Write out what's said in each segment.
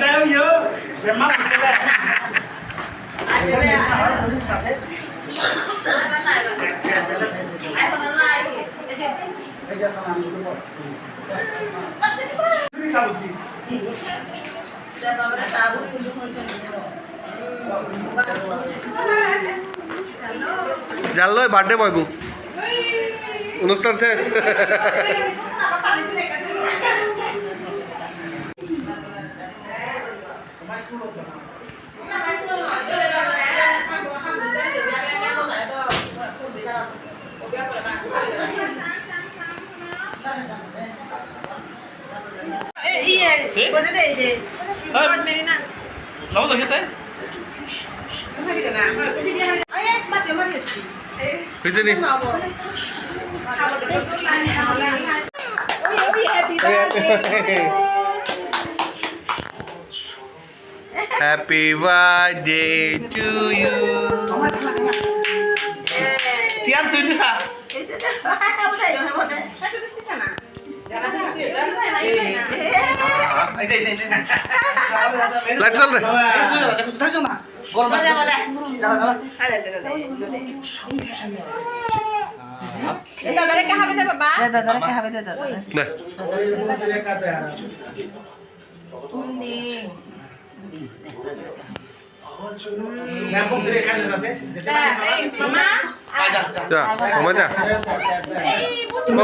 Tao vô. Sẽ mắc cái này. জানলই birthday বয়বু অনুষ্ঠান শেষ। Lâu rồi hết đấy. Rizani. Happy birthday to you. Tiang tu ni sa. Light চল রে।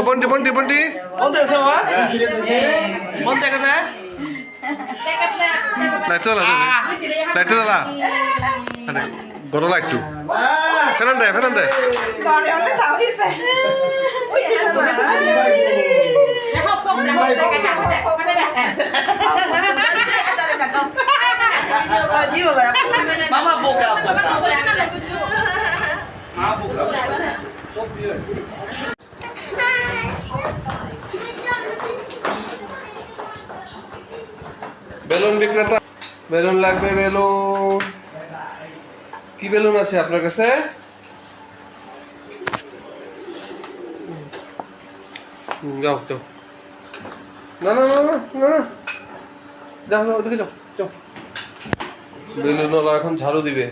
বন্টি বন্টি বন্টি Bonte sama? Bonte kata? Light চল light চল গরম লাগতো ফেরান দে ফেরান দে Mama buka apa? Mama buka. Balloon বিক্রেতা balloon লাগবে বেলুন কি বেলুন আছে আপনার কাছে যাও তো না না না না না যাও ওদিকে যাও যাও বেলুনওয়ালা এখন ঝাড়ু দিবে